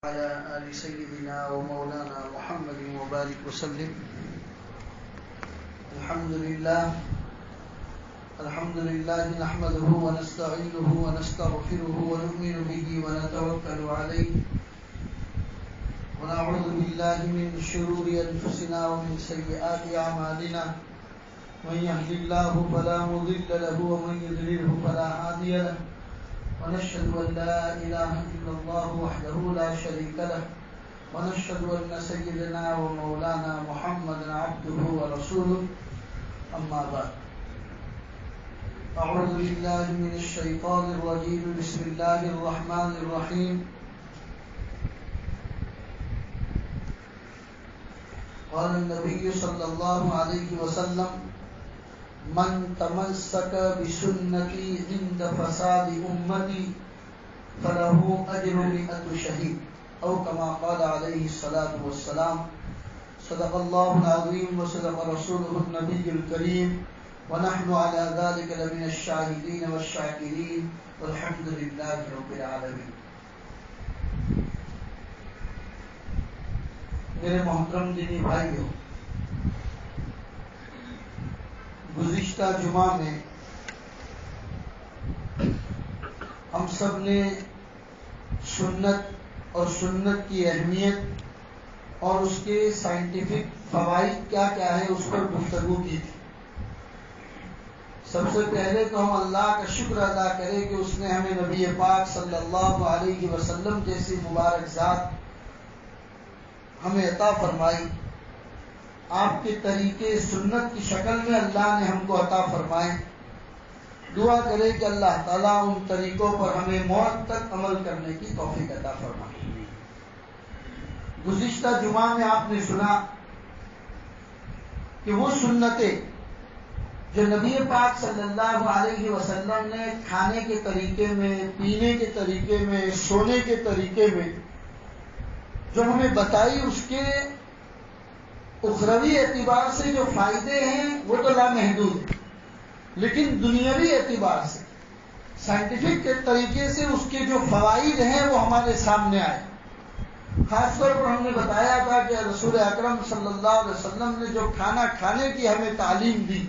على آل سيدنا ومولانا محمد وبارك وسلم. الحمد لله نحمده ونستعينه ونستغفره ونؤمن به ونتوكل عليه ونعوذ بالله من شرور أنفسنا ومن سيئات أعمالنا. من يهد الله فلا مضل له ومن يضلل فلا هادي له. ونشهد أن لا إله إلا الله وحده لا شريك له ونشهد أن سيدنا ومولانا محمدا عبده ورسوله. أما بعد، أعوذ بالله من الشيطان الرجيم. بسم الله الرحمن الرحيم. قال النبي صلى الله عليه وسلم: من تمسك بسنتي عند فساد أمتي فله أجر 100 شهيد، أو كما قال عليه الصلاة والسلام. صدق الله العظيم وصدق رسوله النبي الكريم، ونحن على ذلك لمن الشاهدين والشاكرين، والحمد لله رب العالمين. میرے محترم دینی بھائیوں، گزشتہ جمعہ میں ہم سب نے سنت اور سنت کی اہمیت اور اس کے سائنٹیفک فوائد کیا کیا ہے اس پر گفتگو کی تھی. سب سے پہلے تو ہم اللہ کا شکر ادا کریں کہ اس نے ہمیں نبی پاک صلی اللہ علیہ وسلم جیسی مبارک ذات ہمیں عطا فرمائی. آپ کے طریقے سنت کی شکل میں اللہ نے ہم کو عطا فرمائے. دعا کرے کہ اللہ تعالیٰ ان طریقوں پر ہمیں موت تک عمل کرنے کی توفیق عطا فرمائے. گزشتہ جمعہ میں آپ نے سنا کہ وہ سنتیں جو نبی پاک صلی اللہ علیہ وسلم نے کھانے کے طریقے میں، پینے کے طریقے میں، سونے کے طریقے میں جو ہمیں بتائی، اس کے اخروی اعتبار سے جو فائدے ہیں وہ تو لامحدود ہیں، لیکن دنیاوی اعتبار سے سائنٹیفک کے طریقے سے اس کے جو فوائد ہیں وہ ہمارے سامنے آئے. خاص طور پر ہم نے بتایا تھا کہ رسول اکرم صلی اللہ علیہ وسلم نے جو کھانا کھانے کی ہمیں تعلیم دی،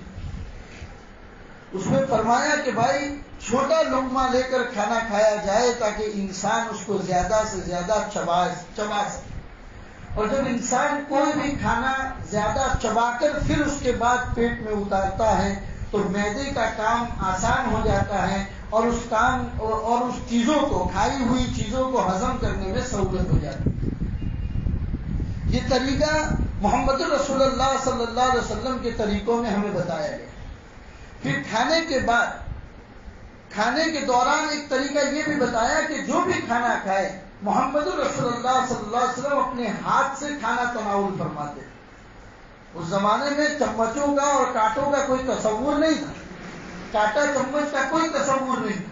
اس میں فرمایا کہ بھائی چھوٹا لقمہ لے کر کھانا کھایا جائے تاکہ انسان اس کو زیادہ سے زیادہ چبا سکے. اور جب انسان کوئی بھی کھانا زیادہ چبا کر پھر اس کے بعد پیٹ میں اتارتا ہے تو معدے کا کام آسان ہو جاتا ہے اور اس چیزوں کو، کھائی ہوئی چیزوں کو ہضم کرنے میں سہولت ہو جاتی ہے. یہ طریقہ محمد رسول اللہ صلی اللہ علیہ وسلم کے طریقوں میں ہمیں بتایا گیا. پھر کھانے کے بعد، کھانے کے دوران ایک طریقہ یہ بھی بتایا کہ جو بھی کھانا کھائے محمد رسول اللہ صلی اللہ علیہ وسلم اپنے ہاتھ سے کھانا تناول فرماتے. اس زمانے میں چمچوں کا اور کانٹوں کا کوئی تصور نہیں تھا، کانٹا چمچ کا کوئی تصور نہیں تھا.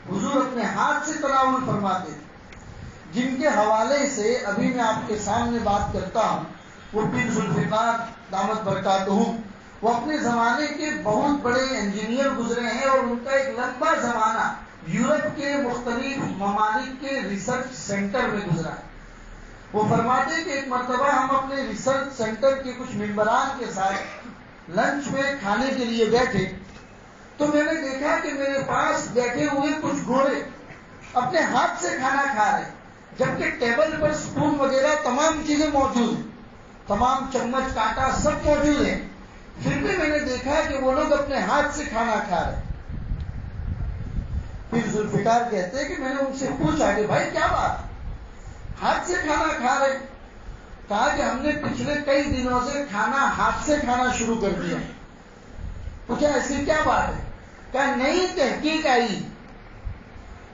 حضور اپنے ہاتھ سے تناول فرماتے تھے، جن کے حوالے سے ابھی میں آپ کے سامنے بات کرتا ہوں. وہ پیر ذوالفقار دامت برکاتہم، وہ اپنے زمانے کے بہت بڑے انجینئر گزرے ہیں اور ان کا ایک لمبا زمانہ یورپ کے مختلف ممالک کے ریسرچ سینٹر میں گزرا ہے. وہ فرماتے کہ ایک مرتبہ ہم اپنے ریسرچ سینٹر کے کچھ ممبران کے ساتھ لنچ میں کھانے کے لیے بیٹھے تو میں نے دیکھا کہ میرے پاس بیٹھے ہوئے کچھ گورے اپنے ہاتھ سے کھانا کھا رہے، جبکہ ٹیبل پر سپون وغیرہ تمام چیزیں موجود ہیں، تمام چمچ کانٹا سب موجود ہیں، پھر بھی میں نے دیکھا کہ وہ لوگ اپنے ہاتھ سے کھانا کھا رہے. پھر ذوالفقار کہتے ہیں کہ میں نے ان سے پوچھا کہ بھائی کیا بات، ہاتھ سے کھانا کھا رہے؟ کہا کہ ہم نے پچھلے کئی دنوں سے کھانا ہاتھ سے کھانا شروع کر دیا. پوچھا ایسی کیا بات ہے؟ کہا نئی تحقیق آئی.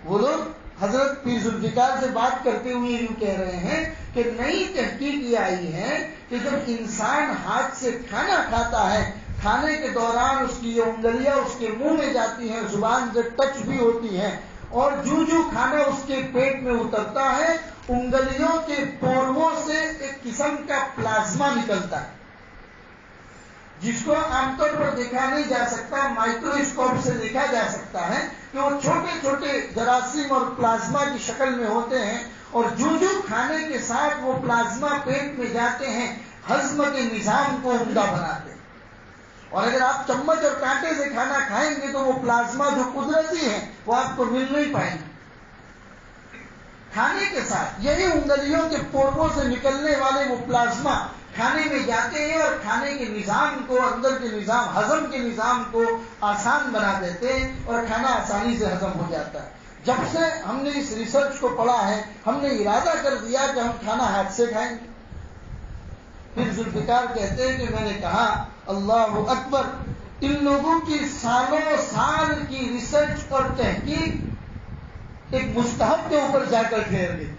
وہ لوگ حضرت پیر ذوالفقار سے بات کرتے ہوئے یوں کہہ رہے ہیں کہ نئی تحقیق یہ آئی ہے کہ جب انسان ہاتھ سے کھانا کھاتا ہے، کھانے کے دوران اس کی انگلیاں اس کے منہ میں جاتی ہیں، زبان سے ٹچ بھی ہوتی ہے، اور جو کھانا اس کے پیٹ میں اترتا ہے انگلیوں کے پوروں سے ایک قسم کا پلازما نکلتا ہے، جس کو عام طور پر دیکھا نہیں جا سکتا، مائکروسکوپ سے دیکھا جا سکتا ہے کہ وہ چھوٹے چھوٹے جراثیم اور پلازما کی شکل میں ہوتے ہیں، اور جو کھانے ساتھ وہ پلازما پیٹ میں جاتے ہیں، ہضم کے نظام کو عمدہ بناتے ہیں. اور اگر آپ چمچ اور کانٹے سے کھانا کھائیں گے تو وہ پلازما جو قدرتی ہے وہ آپ کو مل نہیں پائیں گے. کھانے کے ساتھ یہی انگلیوں کے پوروں سے نکلنے والے وہ پلازما کھانے میں جاتے ہیں اور کھانے کے نظام کو، اندر کے نظام، ہضم کے نظام کو آسان بنا دیتے ہیں اور کھانا آسانی سے ہضم ہو جاتا ہے. جب سے ہم نے اس ریسرچ کو پڑھا ہے، ہم نے ارادہ کر دیا کہ ہم کھانا ہاتھ سے کھائیں گے. پھر ذوالفقار کہتے ہیں کہ میں نے کہا اللہ اکبر، ان لوگوں کی سالوں سال کی ریسرچ اور تحقیق ایک مستحب کے اوپر جا کر ٹھہر گئی.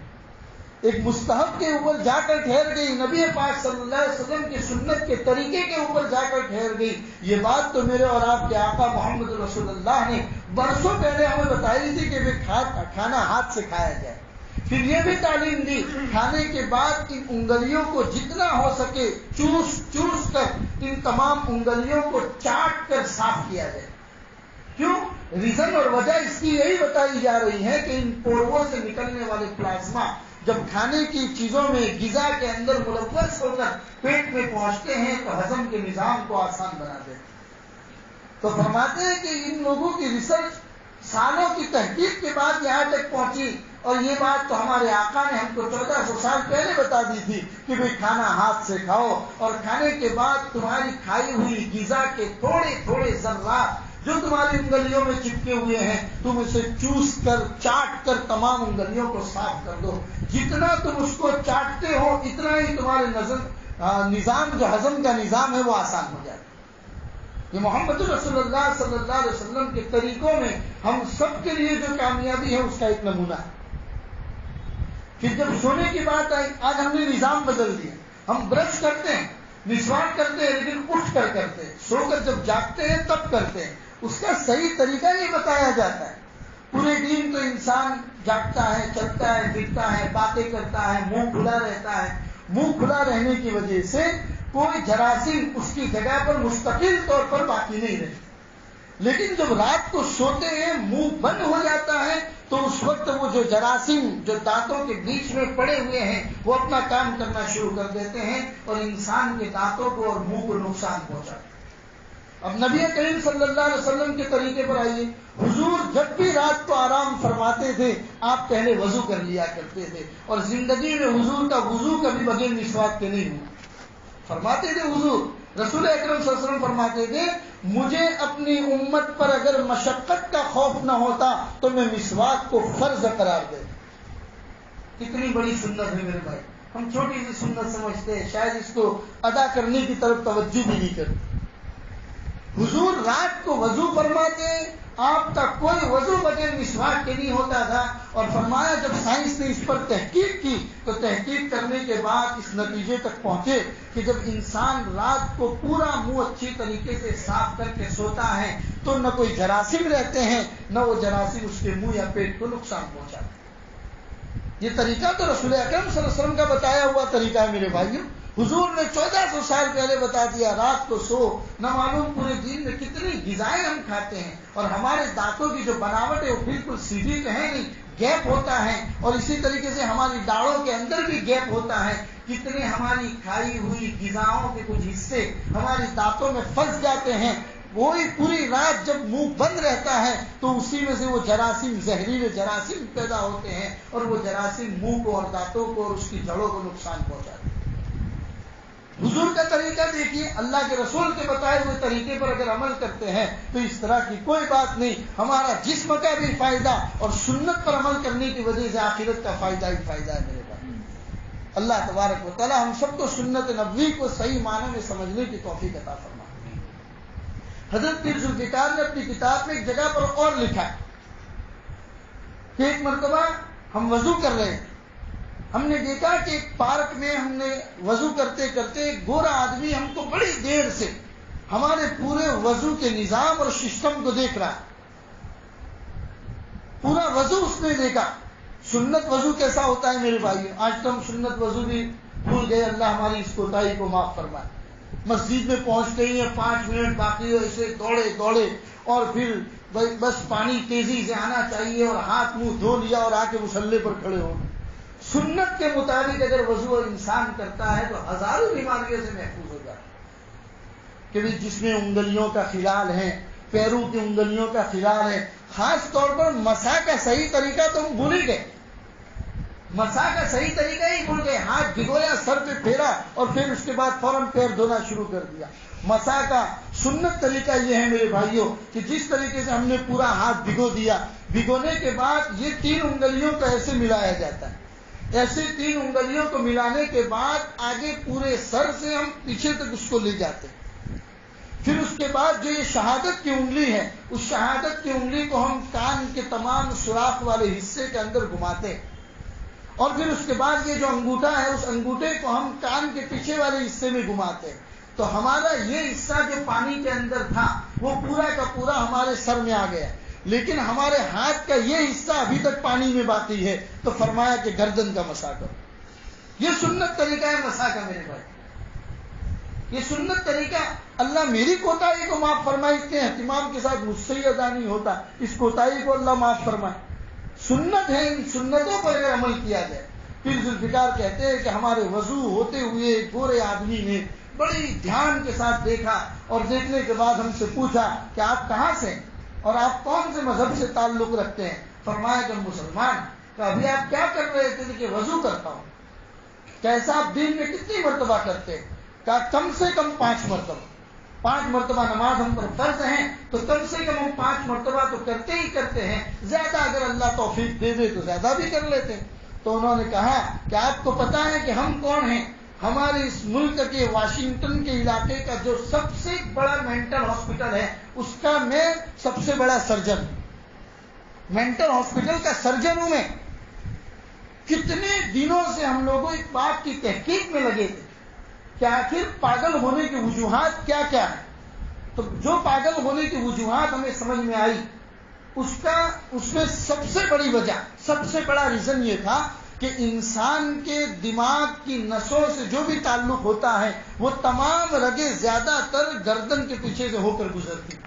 ایک مستحب کے اوپر جا کر ٹھہر گئی، نبی پاک صلی اللہ علیہ وسلم کی سنت کے طریقے کے اوپر جا کر ٹھہر گئی. یہ بات تو میرے اور آپ کے آقا محمد رسول اللہ نے برسوں پہلے ہمیں بتائی تھی کہ کھانا ہاتھ سے کھایا جائے. پھر یہ بھی تعلیم دی کھانے کے بعد ان انگلیوں کو جتنا ہو سکے چوس کر ان تمام انگلیوں کو چاٹ کر صاف کیا جائے. کیوں؟ ریزن اور وجہ اس کی یہی بتائی جا رہی ہے کہ ان پوروں سے نکلنے والے پلازما جب کھانے کی چیزوں میں غذا کے اندر ملوث ہو کر پیٹ میں پہنچتے ہیں تو ہضم کے نظام کو آسان بنا دیتے ہیں. تو فرماتے ہیں کہ ان لوگوں کی ریسرچ سالوں کی تحقیق کے بعد یہاں تک پہنچی، اور یہ بات تو ہمارے آقا نے ہم کو 1400 سال پہلے بتا دی تھی کہ بھئی کھانا ہاتھ سے کھاؤ، اور کھانے کے بعد تمہاری کھائی ہوئی غذا کے تھوڑے تھوڑے ذرات جو تمہاری انگلیوں میں چپکے ہوئے ہیں تم اسے چوس کر چاٹ کر تمام انگلیوں کو صاف کر دو. جتنا تم اس کو چاٹتے ہو اتنا ہی تمہارے نظام جو ہضم کا نظام ہے وہ آسان ہو جاتا ہے. یہ محمد رسول اللہ صلی اللہ علیہ وسلم کے طریقوں میں ہم سب کے لیے جو کامیابی ہے اس کا ایک نمونہ ہے. پھر جب سونے کی بات آئی، آج ہم نے نظام بدل دیا. ہم برش کرتے ہیں، مسواک کرتے ہیں، لیکن اٹھ کر کرتے ہیں. سو کر جب جاگتے ہیں تب کرتے ہیں. اس کا صحیح طریقہ نہیں بتایا جاتا ہے. پورے دن تو انسان جاگتا ہے، چلتا ہے، پھرتا ہے، باتیں کرتا ہے، منہ کھلا رہتا ہے. منہ کھلا رہنے کی وجہ سے کوئی جراثیم اس کی جگہ پر مستقل طور پر باقی نہیں رہتی. لیکن جب رات کو سوتے ہیں منہ بند ہو جاتا ہے تو اس وقت وہ جو جراثیم جو دانتوں کے بیچ میں پڑے ہوئے ہیں وہ اپنا کام کرنا شروع کر دیتے ہیں اور انسان کے دانتوں کو اور منہ کو نقصان پہنچاتے ہیں. اب نبی کریم صلی اللہ علیہ وسلم کے طریقے پر آئیے. حضور جب بھی رات کو آرام فرماتے تھے آپ پہلے وضو کر لیا کرتے تھے، اور زندگی میں حضور کا وضو کبھی بغیر مسواک کے نہیں ہوا. فرماتے تھے حضور رسول اکرم صلی اللہ علیہ وسلم فرماتے تھے مجھے اپنی امت پر اگر مشقت کا خوف نہ ہوتا تو میں مسواک کو فرض قرار دیتا. کتنی بڑی سنت ہے میرے بھائی. ہم چھوٹی سی سنت سمجھتے ہیں، شاید اس کو ادا کرنے کی طرف توجہ بھی نہیں کرتے. حضور رات کو وضو فرماتے، آپ کا کوئی وضو بغیر مسواک کے نہیں ہوتا تھا. اور فرمایا جب سائنس نے اس پر تحقیق کی تو تحقیق کرنے کے بعد اس نتیجے تک پہنچے کہ جب انسان رات کو پورا منہ اچھی طریقے سے صاف کر کے سوتا ہے تو نہ کوئی جراثیم رہتے ہیں، نہ وہ جراثیم اس کے منہ یا پیٹ کو نقصان پہنچاتے ہیں. یہ طریقہ تو رسول اکرم صلی اللہ علیہ وسلم کا بتایا ہوا طریقہ ہے میرے بھائیوں. حضور نے 1400 سال پہلے بتا دیا رات کو سو. نہ معلوم پورے دن میں کتنی غذائیں ہم کھاتے ہیں، اور ہمارے دانتوں کی جو بناوٹ ہے وہ بالکل سیدھی تو ہے نہیں، گیپ ہوتا ہے. اور اسی طریقے سے ہماری داڑھوں کے اندر بھی گیپ ہوتا ہے. کتنے ہماری کھائی ہوئی غذاؤں کے کچھ حصے ہماری دانتوں میں پھنس جاتے ہیں. وہی پوری رات جب منہ بند رہتا ہے تو اسی میں سے وہ جراثیم، زہریلے جراثیم پیدا ہوتے ہیں، اور وہ جراثیم منہ کو اور دانتوں کو اور اس کی جڑوں کو نقصان پہنچاتے ہیں. حضور کا طریقہ دیکھیے، اللہ کے رسول کے بتائے ہوئے طریقے پر اگر عمل کرتے ہیں تو اس طرح کی کوئی بات نہیں. ہمارا جسم کا بھی فائدہ اور سنت پر عمل کرنے کی وجہ سے آخرت کا فائدہ ہی فائدہ ہے میرے بھائی. اللہ تبارک و تعالی ہم سب کو سنت نبوی کو صحیح معنی میں سمجھنے کی توفیق عطا فرمائے. حضرت پیر ذوالفقار نے اپنی کتاب میں ایک جگہ پر اور لکھا کہ ایک مرتبہ ہم وضو کر رہے ہیں، ہم نے دیکھا کہ ایک پارک میں ہم نے وضو کرتے کرتے ایک گورا آدمی ہم کو بڑی دیر سے ہمارے پورے وضو کے نظام اور سسٹم کو دیکھ رہا ہے. پورا وضو اس نے دیکھا. سنت وضو کیسا ہوتا ہے میرے بھائیو؟ آج تو ہم سنت وضو بھی بھول گئے. اللہ ہماری اس کوتاہی کو معاف فرمائے. مسجد میں پہنچ گئی ہیں 5 منٹ باقی ہو، ایسے دوڑے اور پھر بس پانی تیزی سے آنا چاہیے اور ہاتھ منہ دھو لیا اور آ کے مصلی پر کھڑے ہو. سنت کے مطابق اگر وضو انسان کرتا ہے تو ہزاروں بیماریوں سے محفوظ ہو جاتا ہے کہ جس میں انگلیوں کا خلال ہے، پیروں کی انگلیوں کا خلال ہے، خاص طور پر مسح کا صحیح طریقہ تو ہم بھول ہی گئے، مسح کا صحیح طریقہ ہی بھول گئے، ہاتھ بھگویا، سر پہ پھیرا اور پھر اس کے بعد فوراً پیر دھونا شروع کر دیا۔ مسح کا سنت طریقہ یہ ہے میرے بھائیوں کہ جس طریقے سے ہم نے پورا ہاتھ بھگو دیا، بھگونے کے بعد یہ 3 انگلیوں کو ایسے ملایا جاتا ہے، ایسے 3 انگلیوں کو ملانے کے بعد آگے پورے سر سے ہم پیچھے تک اس کو لے جاتے ہیں۔ پھر اس کے بعد جو یہ شہادت کی انگلی ہے، اس شہادت کی انگلی کو ہم کان کے تمام سوراخ والے حصے کے اندر گھماتے ہیں، اور پھر اس کے بعد یہ جو انگوٹھا ہے اس انگوٹھے کو ہم کان کے پیچھے والے حصے میں گھماتے ہیں، تو ہمارا یہ حصہ جو پانی کے اندر تھا وہ پورا کا پورا ہمارے سر میں آ گیا، لیکن ہمارے ہاتھ کا یہ حصہ ابھی تک پانی میں باقی ہے، تو فرمایا کہ گردن کا مسح کرو۔ یہ سنت طریقہ ہے مسح کا میرے بھائی، یہ سنت طریقہ۔ اللہ میری کوتاہی کو معاف فرمائے، اتنے اہتمام کے ساتھ مجھ سے ہی ادا نہیں ہوتا، اس کوتاہی کو اللہ معاف فرمائے۔ سنت ہے، ان سنتوں پر اگر عمل کیا جائے۔ پھر ذوالفقار کہتے ہیں کہ ہمارے وضو ہوتے ہوئے ایک گورے آدمی نے بڑی دھیان کے ساتھ دیکھا، اور دیکھنے کے بعد ہم سے پوچھا کہ آپ کہاں سے اور آپ کون سے مذہب سے تعلق رکھتے ہیں؟ فرمایا کہ مسلمان۔ کہ ابھی آپ کیا کر رہے تھے؟ کہ وضو کرتا ہوں۔ کیسا آپ دن میں کتنی مرتبہ کرتے ہیں؟ کہ کم سے کم 5 مرتبہ، 5 مرتبہ نماز ہم پر فرض ہیں، تو کم سے کم ہم 5 مرتبہ تو کرتے ہی کرتے ہیں، زیادہ اگر اللہ توفیق دے دے تو زیادہ بھی کر لیتے ہیں۔ تو انہوں نے کہا کہ آپ کو پتا ہے کہ ہم کون ہیں؟ ہمارے اس ملک کے واشنگٹن کے علاقے کا جو سب سے بڑا مینٹل ہاسپٹل ہے اس کا میں سب سے بڑا سرجن ہوں، مینٹل ہاسپٹل کا سرجن ہوں میں۔ کتنے دنوں سے ہم لوگوں اس بات کی تحقیق میں لگے تھے کہ آخر پاگل ہونے کی وجوہات کیا کیا ہیں۔ تو جو پاگل ہونے کی وجوہات ہمیں سمجھ میں آئی، اس میں سب سے بڑی وجہ، سب سے بڑا ریزن یہ تھا کہ انسان کے دماغ کی نسوں سے جو بھی تعلق ہوتا ہے وہ تمام رگیں زیادہ تر گردن کے پیچھے سے ہو کر گزرتی ہیں۔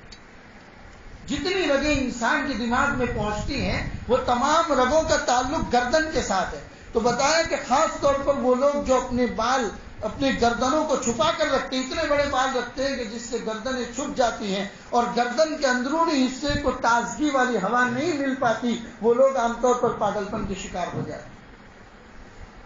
جتنی رگیں انسان کے دماغ میں پہنچتی ہیں وہ تمام رگوں کا تعلق گردن کے ساتھ ہے۔ تو بتایا کہ خاص طور پر وہ لوگ جو اپنے بال، اپنے گردنوں کو چھپا کر رکھتے ہیں، اتنے بڑے بال رکھتے ہیں کہ جس سے گردنیں چھپ جاتی ہیں اور گردن کے اندرونی حصے کو تازگی والی ہوا نہیں مل پاتی، وہ لوگ عام طور پر پاگلپن کے شکار ہو جاتے ہیں۔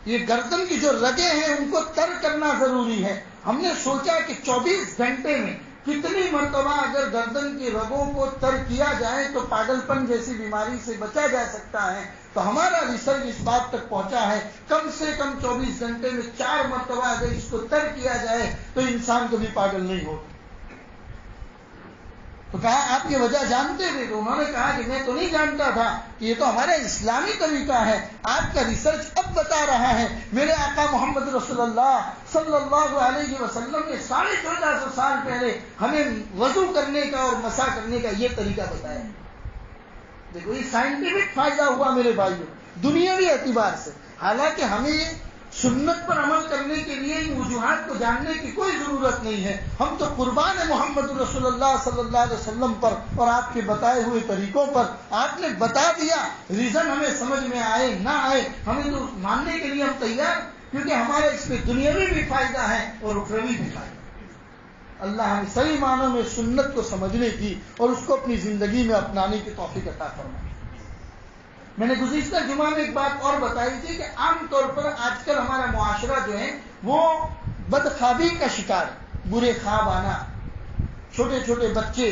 یہ گردن کی جو رگیں ہیں ان کو تر کرنا ضروری ہے۔ ہم نے سوچا کہ 24 گھنٹے میں کتنی مرتبہ اگر گردن کی رگوں کو تر کیا جائے تو پاگلپن جیسی بیماری سے بچا جا سکتا ہے۔ تو ہمارا ریسرچ اس بات تک پہنچا ہے کم سے کم 24 گھنٹے میں 4 مرتبہ اگر اس کو تر کیا جائے تو انسان کبھی پاگل نہیں ہوتا۔ تو کہا آپ یہ وجہ جانتے تھے؟ تو انہوں نے کہا کہ میں تو نہیں جانتا تھا کہ یہ تو ہمارا اسلامی طریقہ ہے، آپ کا ریسرچ اب بتا رہا ہے۔ میرے آقا محمد رسول اللہ صلی اللہ علیہ وسلم نے 1450 سال پہلے ہمیں وضو کرنے کا اور مسح کرنے کا یہ طریقہ بتایا۔ دیکھو یہ سائنٹیفک فائدہ ہوا میرے بھائیوں، دنیاوی اعتبار سے۔ حالانکہ ہمیں سنت پر عمل کرنے کے لیے ان وجوہات کو جاننے کی کوئی ضرورت نہیں ہے، ہم تو قربان ہے محمد رسول اللہ صلی اللہ علیہ وسلم پر اور آپ کے بتائے ہوئے طریقوں پر۔ آپ نے بتا دیا، ریزن ہمیں سمجھ میں آئے نہ آئے ہمیں تو ماننے کے لیے ہم تیار، کیونکہ ہمارے اس میں دنیاوی بھی فائدہ ہے اور اخروی بھی فائدہ ہے۔ اللہ ہمیں صحیح معنوں میں سنت کو سمجھنے کی اور اس کو اپنی زندگی میں اپنانے کی توفیق عطا فرمائے۔ میں نے گزشتہ جمعہ میں ایک بات اور بتائی تھی کہ عام طور پر آج کل ہمارا معاشرہ جو ہے وہ بدخوابی کا شکار ہے، برے خواب آنا۔ چھوٹے چھوٹے بچے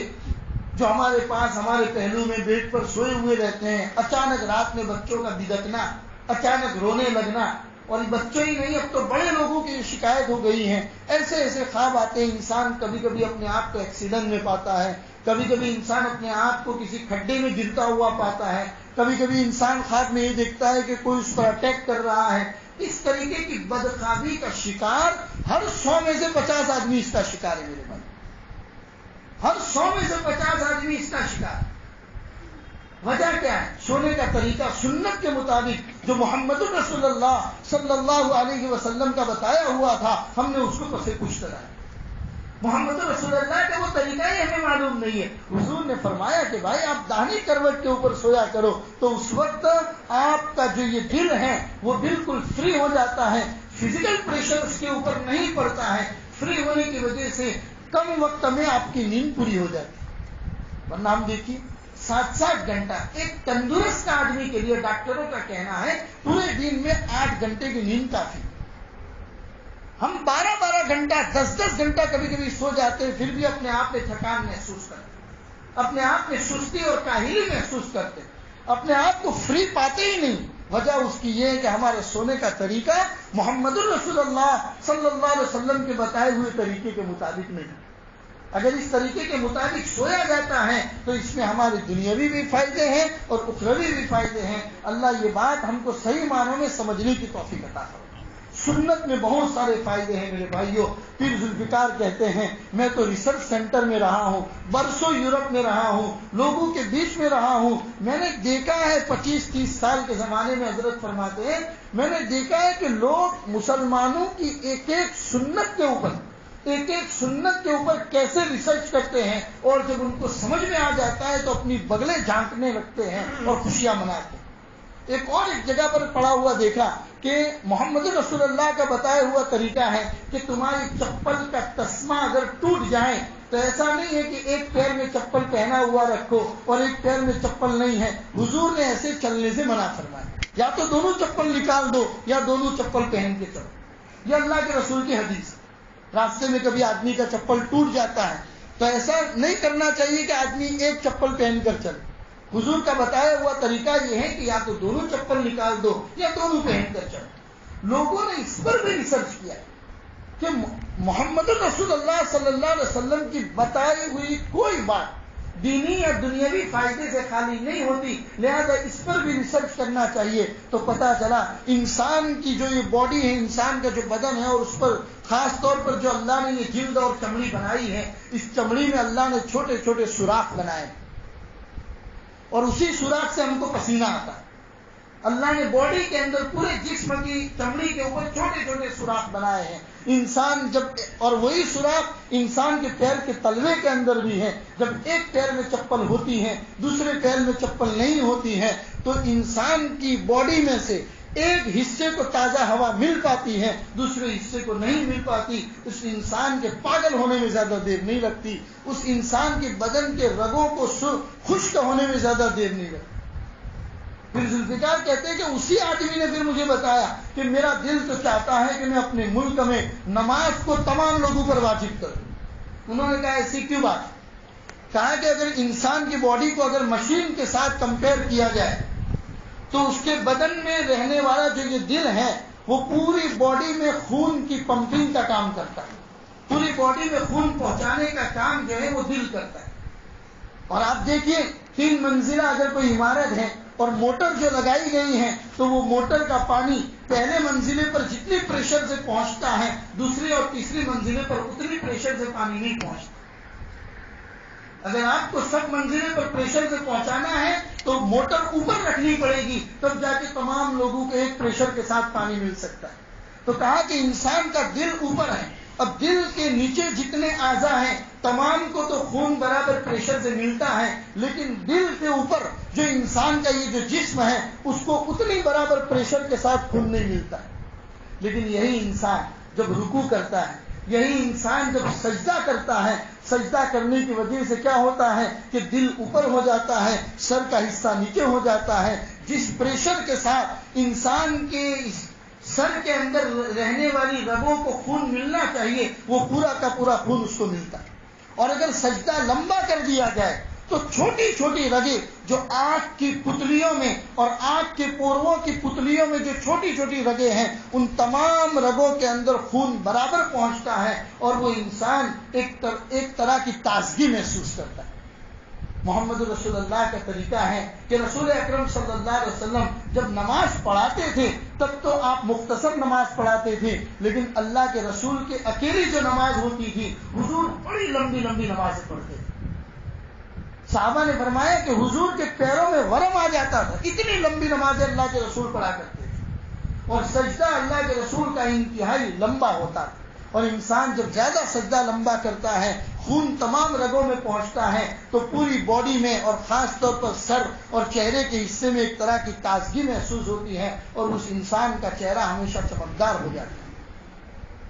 جو ہمارے پاس ہمارے پہلو میں بیڈ پر سوئے ہوئے رہتے ہیں، اچانک رات میں بچوں کا بگڑنا، اچانک رونے لگنا، اور بچے ہی نہیں اب تو بڑے لوگوں کی شکایت ہو گئی ہے۔ ایسے ایسے خواب آتے ہیں، انسان کبھی کبھی اپنے آپ کو ایکسیڈنٹ میں پاتا ہے، کبھی کبھی انسان اپنے آپ کو کسی کھڈے میں گرتا ہوا پاتا ہے، کبھی کبھی انسان خواب میں یہ دیکھتا ہے کہ کوئی اس پر اٹیک کر رہا ہے۔ اس طریقے کی بدخوابی کا شکار ہر 100 میں سے 50 آدمی اس کا شکار ہے میرے بھائی، ہر 100 میں سے 50 آدمی اس کا شکار ہے۔ وجہ کیا ہے؟ سونے کا طریقہ سنت کے مطابق جو محمد رسول اللہ صلی اللہ علیہ وسلم کا بتایا ہوا تھا، ہم نے اس کو پسے کچھ کرایا۔ محمد رسول اللہ کا وہ طریقہ ہی ہمیں معلوم نہیں ہے. حضور نے فرمایا کہ بھائی آپ داہنی کروٹ کے اوپر سویا کرو تو اس وقت آپ کا جو یہ دل ہے وہ بالکل فری ہو جاتا ہے, فزیکل پریشر اس کے اوپر نہیں پڑتا ہے. فری ہونے کی وجہ سے کم وقت میں آپ کی نیند پوری ہو جاتی ہے. ورنہ ہم دیکھیے 7 گھنٹہ ایک تندرست آدمی کے لیے ڈاکٹروں کا کہنا ہے پورے دن میں 8 گھنٹے کی نیند کافی. ہم 12 گھنٹہ 10 گھنٹہ کبھی کبھی سو جاتے ہیں, پھر بھی اپنے آپ میں تھکان محسوس کرتے ہیں, اپنے آپ میں سستی اور کاہلی محسوس کرتے ہیں, اپنے آپ کو فری پاتے ہی نہیں. وجہ اس کی یہ ہے کہ ہمارے سونے کا طریقہ محمد الرسول اللہ صلی اللہ علیہ وسلم کے بتائے ہوئے طریقے کے مطابق نہیں. اگر اس طریقے کے مطابق سویا جاتا ہے تو اس میں ہمارے دنیاوی بھی فائدے ہیں اور اخروی بھی فائدے ہیں. اللہ یہ بات ہم کو صحیح معنوں میں سمجھنے کی توفیق عطا فرمائے. سنت میں بہت سارے فائدے ہیں میرے بھائیوں. پیر ذوالفقار کہتے ہیں میں تو ریسرچ سینٹر میں رہا ہوں, برسوں یورپ میں رہا ہوں, لوگوں کے بیچ میں رہا ہوں. میں نے دیکھا ہے 25-30 سال کے زمانے میں حضرت فرماتے ہیں میں نے دیکھا ہے کہ لوگ مسلمانوں کی ایک ایک سنت کے اوپر کیسے ریسرچ کرتے ہیں, اور جب ان کو سمجھ میں آ جاتا ہے تو اپنی بغلیں جھانکنے لگتے ہیں اور خوشیاں مناتے ہیں. ایک جگہ پر پڑا ہوا دیکھا کہ محمد رسول اللہ کا بتایا ہوا طریقہ ہے کہ تمہاری چپل کا تسمہ اگر ٹوٹ جائے تو ایسا نہیں ہے کہ ایک پیر میں چپل پہنا ہوا رکھو اور ایک پیر میں چپل نہیں ہے. حضور نے ایسے چلنے سے منع فرمایا, یا تو دونوں چپل نکال دو یا دونوں چپل پہن کے چلو. یہ اللہ کے رسول کی حدیث ہے. راستے میں کبھی آدمی کا چپل ٹوٹ جاتا ہے تو ایسا نہیں کرنا چاہیے کہ آدمی ایک چپل پہن کر چلے. حضور کا بتایا ہوا طریقہ یہ ہے کہ یا تو دونوں چپل نکال دو یا دونوں پہن کر چلو. لوگوں نے اس پر بھی ریسرچ کیا کہ محمد رسول اللہ صلی اللہ علیہ وسلم کی بتائی ہوئی کوئی بات دینی یا دنیاوی فائدے سے خالی نہیں ہوتی, لہذا اس پر بھی ریسرچ کرنا چاہیے. تو پتہ چلا انسان کی جو یہ باڈی ہے, انسان کا جو بدن ہے, اور اس پر خاص طور پر جو اللہ نے یہ جلد اور چمڑی بنائی ہے, اس چمڑی میں اللہ نے چھوٹے چھوٹے سوراخ بنائے اور اسی سوراخ سے ہم کو پسینہ آتا ہے. اللہ نے باڈی کے اندر پورے جسم کی چمڑی کے اوپر چھوٹے چھوٹے سوراخ بنائے ہیں. انسان جب, اور وہی سوراخ انسان کے پیر کے تلوے کے اندر بھی ہے. جب ایک پیر میں چپل ہوتی ہے دوسرے پیر میں چپل نہیں ہوتی ہے تو انسان کی باڈی میں سے ایک حصے کو تازہ ہوا مل پاتی ہے, دوسرے حصے کو نہیں مل پاتی. اس انسان کے پاگل ہونے میں زیادہ دیر نہیں لگتی, اس انسان کے بدن کے رگوں کو خشک ہونے میں زیادہ دیر نہیں لگتی. پھر ذوالفقار کہتے ہیں کہ اسی آدمی نے پھر مجھے بتایا کہ میرا دل تو چاہتا ہے کہ میں اپنے ملک میں نماز کو تمام لوگوں پر واجب کروں. انہوں نے کہا ایسی کیوں بات؟ کہا کہ اگر انسان کی باڈی کو اگر مشین کے ساتھ کمپیئر کیا جائے تو اس کے بدن میں رہنے والا جو یہ دل ہے وہ پوری باڈی میں خون کی پمپنگ کا کام کرتا ہے. پوری باڈی میں خون پہنچانے کا کام جو ہے وہ دل کرتا ہے. اور آپ دیکھیے 3 منزلہ اگر کوئی عمارت ہے اور موٹر جو لگائی گئی ہے تو وہ موٹر کا پانی پہلے منزلے پر جتنی پریشر سے پہنچتا ہے دوسری اور تیسری منزلے پر اتنی پریشر سے پانی نہیں پہنچتا. اگر آپ کو سب منزلے پر پریشر سے پہنچانا ہے تو موٹر اوپر رکھنی پڑے گی, تب جا کے تمام لوگوں کو ایک پریشر کے ساتھ پانی مل سکتا ہے. تو کہا کہ انسان کا دل اوپر ہے, اب دل کے نیچے جتنے اعضاء ہیں تمام کو تو خون برابر پریشر سے ملتا ہے, لیکن دل کے اوپر جو انسان کا یہ جو جسم ہے اس کو اتنی برابر پریشر کے ساتھ خون نہیں ملتا ہے. لیکن یہی انسان جب رکوع کرتا ہے, یہی انسان جب سجدہ کرتا ہے, سجدہ کرنے کی وجہ سے کیا ہوتا ہے کہ دل اوپر ہو جاتا ہے, سر کا حصہ نیچے ہو جاتا ہے. جس پریشر کے ساتھ انسان کے سر کے اندر رہنے والی رگوں کو خون ملنا چاہیے وہ پورا کا پورا خون اس کو ملتا ہے. اور اگر سجدہ لمبا کر دیا جائے تو چھوٹی چھوٹی رگیں جو آنکھ کی پتلیوں میں اور آنکھ کے پورووں کی پتلیوں میں جو چھوٹی چھوٹی رگیں ہیں ان تمام رگوں کے اندر خون برابر پہنچتا ہے اور وہ انسان ایک طرح کی تازگی محسوس کرتا ہے. محمد رسول اللہ کا طریقہ ہے کہ رسول اکرم صلی اللہ علیہ وسلم جب نماز پڑھاتے تھے تب تو آپ مختصر نماز پڑھاتے تھے, لیکن اللہ کے رسول کے اکیلی جو نماز ہوتی تھی حضور بڑی لمبی لمبی نمازیں پڑھتے تھے. صحابہ نے فرمایا کہ حضور کے پیروں میں ورم آ جاتا تھا, اتنی لمبی نمازیں اللہ کے رسول پڑھا کرتے تھے. اور سجدہ اللہ کے رسول کا انتہائی لمبا ہوتا تھا. اور انسان جب زیادہ سجدہ لمبا کرتا ہے، خون تمام رگوں میں پہنچتا ہے تو پوری باڈی میں اور خاص طور پر سر اور چہرے کے حصے میں ایک طرح کی تازگی محسوس ہوتی ہے اور اس انسان کا چہرہ ہمیشہ چمکدار ہو جاتا ہے۔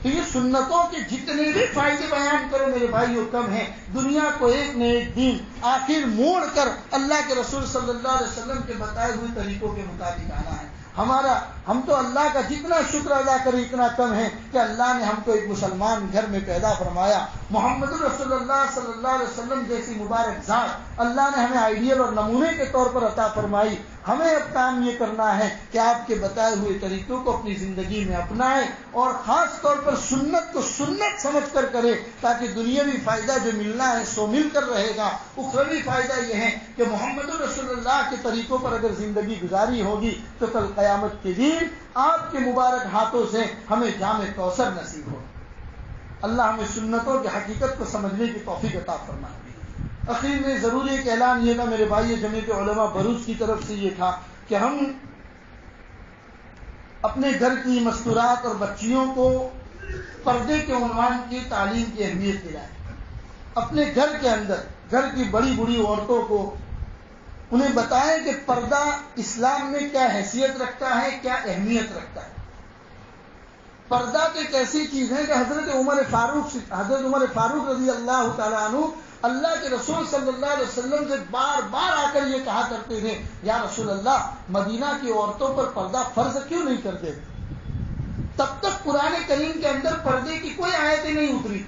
تو یہ سنتوں کے جتنے بھی فائدے بیان کرو میرے بھائیوں کم ہیں۔ دنیا کو ایک نہ ایک دن آخر موڑ کر اللہ کے رسول صلی اللہ علیہ وسلم کے بتائے ہوئے طریقوں کے مطابق آنا ہے۔ ہم تو اللہ کا جتنا شکر ادا کریں اتنا کم ہے کہ اللہ نے ہم کو ایک مسلمان گھر میں پیدا فرمایا۔ محمد رسول اللہ صلی اللہ علیہ وسلم جیسی مبارک ذات اللہ نے ہمیں آئیڈیل اور نمونے کے طور پر عطا فرمائی۔ ہمیں اب کام یہ کرنا ہے کہ آپ کے بتائے ہوئے طریقوں کو اپنی زندگی میں اپنائیں اور خاص طور پر سنت کو سنت سمجھ کر کریں، تاکہ دنیاوی فائدہ جو ملنا ہے سو مل کر رہے گا، اخروی فائدہ یہ ہے کہ محمد رسول اللہ کے طریقوں پر اگر زندگی گزاری ہوگی تو کل قیامت کے دن آپ کے مبارک ہاتھوں سے ہمیں جام کوثر نصیب ہو۔ اللہ ہمیں سنتوں کی حقیقت کو سمجھنے کی توفیق عطا فرمائے۔ اخیر میں ضروری ایک اعلان یہ تھا میرے بھائی جمعیت علماء بھروچ کی طرف سے، یہ تھا کہ ہم اپنے گھر کی مستورات اور بچیوں کو پردے کے عنوان کی تعلیم کی اہمیت دلائیں۔ اپنے گھر کے اندر گھر کی بڑی بڑی عورتوں کو انہیں بتائیں کہ پردہ اسلام میں کیا حیثیت رکھتا ہے، کیا اہمیت رکھتا ہے۔ پردہ تو ایک ایسی چیز ہے کہ حضرت عمر فاروق رضی اللہ تعالیٰ عنہ اللہ کے رسول صلی اللہ علیہ وسلم سے بار بار آ کر یہ کہا کرتے تھے، یا رسول اللہ مدینہ کی عورتوں پر پردہ فرض کیوں نہیں کرتے؟ تب تک قرآن کریم کے اندر پردے کی کوئی آیتیں نہیں اتری۔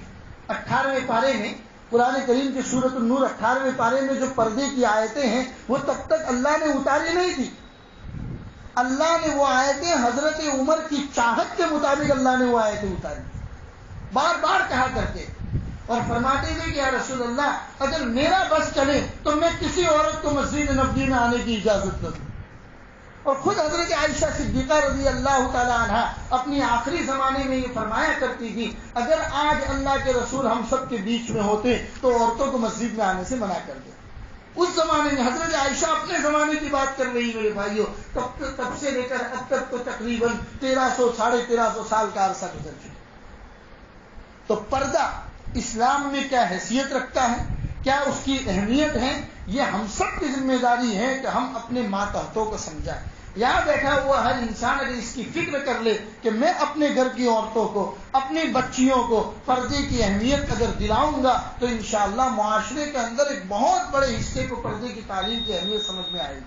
18ویں پارے میں قرآن کریم کی سورۃ النور 18ویں پارے میں جو پردے کی آیتیں ہیں وہ تب تک اللہ نے اتاری نہیں تھی۔ اللہ نے وہ آیتیں حضرت عمر کی چاہت کے مطابق اللہ نے وہ آیتیں اتاری، بار بار کہا کرتے اور فرماتے تھے کہ یا رسول اللہ اگر میرا بس چلے تو میں کسی عورت کو مسجد نبوی میں آنے کی اجازت نہ دوں۔ اور خود حضرت عائشہ صدیقہ رضی اللہ تعالی عنہا اپنی آخری زمانے میں یہ فرمایا کرتی تھی، اگر آج اللہ کے رسول ہم سب کے بیچ میں ہوتے تو عورتوں کو مسجد میں آنے سے منع کر دیں۔ اس زمانے میں حضرت عائشہ اپنے زمانے کی بات کر رہی میرے بھائیوں، تب سے لے کر اب تک تو تقریباً 1300-1350 سال کا عرصہ گزر چکا۔ تو پردہ اسلام میں کیا حیثیت رکھتا ہے، کیا اس کی اہمیت ہے، یہ ہم سب کی ذمہ داری ہے کہ ہم اپنے ماتحتوں کو سمجھائیں۔ یہاں بیٹھا ہوا ہر انسان اگر اس کی فکر کر لے کہ میں اپنے گھر کی عورتوں کو، اپنی بچیوں کو پردے کی اہمیت اگر دلاؤں گا تو انشاءاللہ معاشرے کے اندر ایک بہت بڑے حصے کو پردے کی تعلیم کی اہمیت سمجھ میں آئے گی۔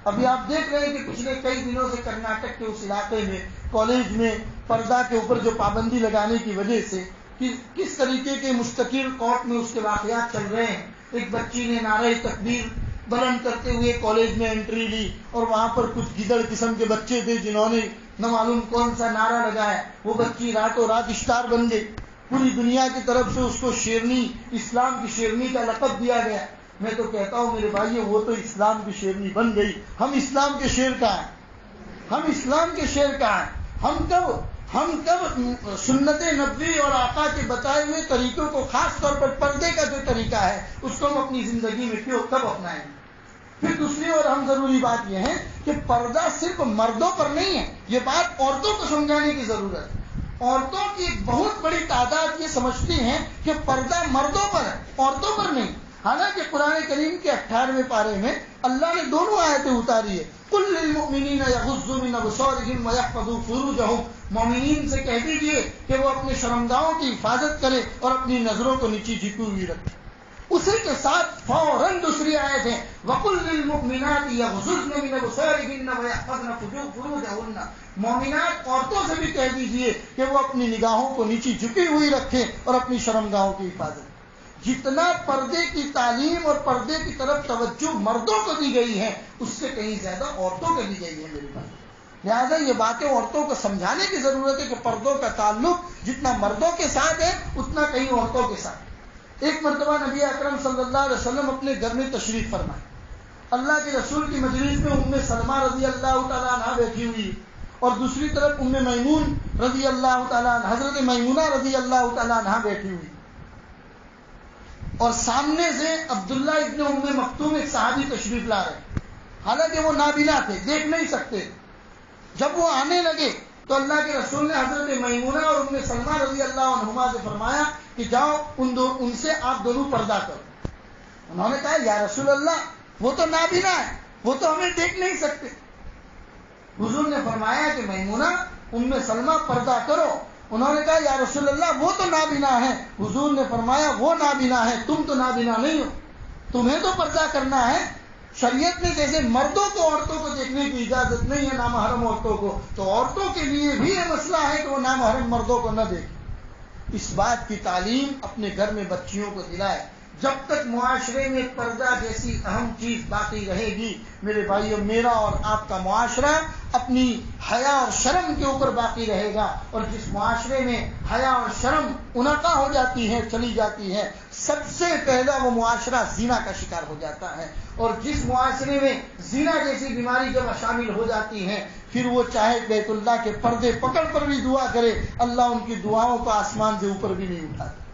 ابھی آپ دیکھ رہے ہیں کہ پچھلے کئی دنوں سے کرناٹک کے اس علاقے میں کالج میں پردہ کے اوپر جو پابندی لگانے کی وجہ سے کس طریقے کے مستقل کورٹ میں اس کے واقعات چل رہے ہیں۔ ایک بچی نے نعرہ تکبیر بلند کرتے ہوئے کالج میں انٹری لی اور وہاں پر کچھ گدڑ قسم کے بچے تھے جنہوں نے نہ معلوم کون سا نعرہ لگایا، وہ بچی راتوں رات اسٹار بن گئی۔ پوری دنیا کی طرف سے اس کو شیرنی، اسلام کی شیرنی کا لقب دیا گیا۔ میں تو کہتا ہوں میرے بھائیو وہ تو اسلام کی شیرنی بن گئی، ہم اسلام کے شیر کا ہیں، ہم اسلام کے شیر کا ہیں۔ ہم کب سنت نبوی اور آقا کے بتائے ہوئے طریقوں کو، خاص طور پر پردے کا جو طریقہ ہے اس کو ہم اپنی زندگی میں کب اپنائیں گے؟ پھر دوسری اور ہم ضروری بات یہ ہے کہ پردہ صرف مردوں پر نہیں ہے، یہ بات عورتوں کو سمجھانے کی ضرورت ہے۔ عورتوں کی ایک بہت بڑی تعداد یہ سمجھتی ہیں کہ پردہ مردوں پر ہے، عورتوں پر نہیں۔ حالانکہ قرآن کریم کے 18ویں پارے میں اللہ نے دونوں آیتیں اتاری ہے۔ قُلْ لِلْمُؤْمِنِينَ يَغُضُّوا مِنْ أَبْصَارِهِمْ وَيَحْفَظُوا فُرُوجَهُمْ، مومنین سے کہہ دیجئے کہ وہ اپنے شرمگاہوں کی حفاظت کرے اور اپنی نظروں کو نیچی جھکی ہوئی رکھے۔ اسی کے ساتھ فوراً دوسری آیت ہے وَقُلْ لِلْمُؤْمِنَاتِ يَغْضُضْنَ مِنْ أَبْصَارِهِنَّ وَيَحْفَظْنَ فُرُوجَهُنَّ، مومنات عورتوں سے بھی کہہ دیجئے کہ وہ اپنی نگاہوں کو نیچی جھکی ہوئی رکھیں اور اپنی شرمگاہوں کی حفاظت۔ جتنا پردے کی تعلیم اور پردے کی طرف توجہ مردوں کو دی گئی ہے اس سے کہیں زیادہ عورتوں کو دی گئی ہے میری بات۔ لہٰذا یہ باتیں عورتوں کو سمجھانے کی ضرورت ہے کہ پردوں کا تعلق جتنا مردوں کے ساتھ ہے اتنا کہیں عورتوں کے ساتھ۔ ایک مرتبہ نبی اکرم صلی اللہ علیہ وسلم اپنے گھر میں تشریف فرمائے، اللہ کے رسول کی مجلس میں ام سلمہ رضی اللہ تعالیٰ عنہ بیٹھی ہوئی اور دوسری طرف ام میمون رضی اللہ تعالیٰ عنہ، حضرت میمونہ رضی اللہ تعالیٰ عنہ بیٹھی ہوئی، اور سامنے سے عبداللہ ابن ام مکتوم ایک صحابی تشریف لا رہے، حالانکہ وہ نابینا تھے، دیکھ نہیں سکتے۔ جب وہ آنے لگے تو اللہ کے رسول نے حضرت میمونہ اور ام سلمہ رضی اللہ عنہما سے فرمایا کہ جاؤ ان سے آپ دونوں پردہ کرو. انہوں نے کہا یا رسول اللہ وہ تو نابینا ہے، وہ تو ہمیں دیکھ نہیں سکتے. حضور نے فرمایا کہ میمونہ ام سلمہ پردہ کرو. انہوں نے کہا یا رسول اللہ وہ تو نابینا ہے. حضور نے فرمایا وہ نابینا ہے، تم تو نابینا نہیں ہو، تمہیں تو پردہ کرنا ہے. شریعت نے جیسے مردوں کو عورتوں کو دیکھنے کی اجازت نہیں ہے نامحرم عورتوں کو، تو عورتوں کے لیے بھی یہ مسئلہ ہے کہ وہ نامحرم مردوں کو نہ دیکھیں. اس بات کی تعلیم اپنے گھر میں بچیوں کو دلائے. جب تک معاشرے میں پردہ جیسی اہم چیز باقی رہے گی میرے بھائیوں، میرا اور آپ کا معاشرہ اپنی حیا اور شرم کے اوپر باقی رہے گا. اور جس معاشرے میں حیا اور شرم انعقا ہو جاتی ہے، چلی جاتی ہے، سب سے پہلا وہ معاشرہ زنا کا شکار ہو جاتا ہے. اور جس معاشرے میں زنا جیسی بیماری جب شامل ہو جاتی ہے، پھر وہ چاہے بیت اللہ کے پردے پکڑ کر بھی دعا کرے، اللہ ان کی دعاؤں کو آسمان سے اوپر بھی نہیں اٹھاتا.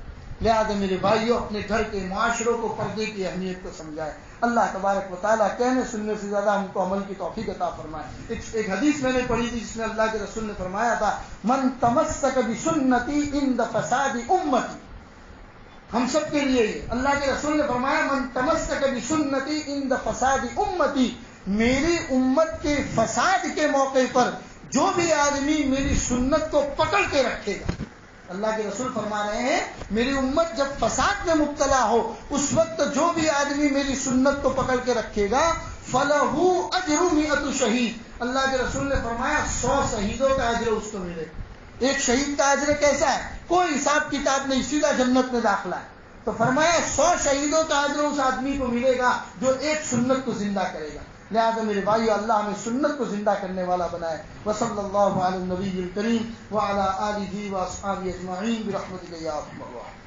لہذا میرے بھائیوں، اپنے گھر کے معاشروں کو پردے کی اہمیت کو سمجھائے. اللہ تبارک و تعالیٰ کہنے سننے سے زیادہ ہم کو عمل کی توفیق عطا فرمائے. ایک حدیث میں نے پڑھی تھی جس میں اللہ کے رسول نے فرمایا تھا من تمسک بسنتی عند فساد امتی. ہم سب کے لیے یہ اللہ کے رسول نے فرمایا من تمسک بسنتی عند فساد امتی، میری امت کے فساد کے موقع پر جو بھی آدمی میری سنت کو پکڑ کے رکھے گا. اللہ کے رسول فرما رہے ہیں میری امت جب فساد میں مبتلا ہو اس وقت جو بھی آدمی میری سنت کو پکڑ کے رکھے گا فَلَهُ أَجْرُ مِئَةُ شہید. اللہ کے رسول نے فرمایا 100 شہیدوں کا اجر اس کو ملے. ایک شہید کا اجر کیسا ہے؟ کوئی حساب کتاب نہیں، سیدھا جنت میں داخلہ ہے. تو فرمایا 100 شہیدوں کا اجر اس آدمی کو ملے گا جو ایک سنت کو زندہ کرے گا. لہذا میرے بھائی اللہ ہمیں سنت کو زندہ کرنے والا بنائے. وصلی اللہ علی النبی الکریم وعلی آلہ واصحابہ اجمعین برحمتک یا ارحم الراحمین.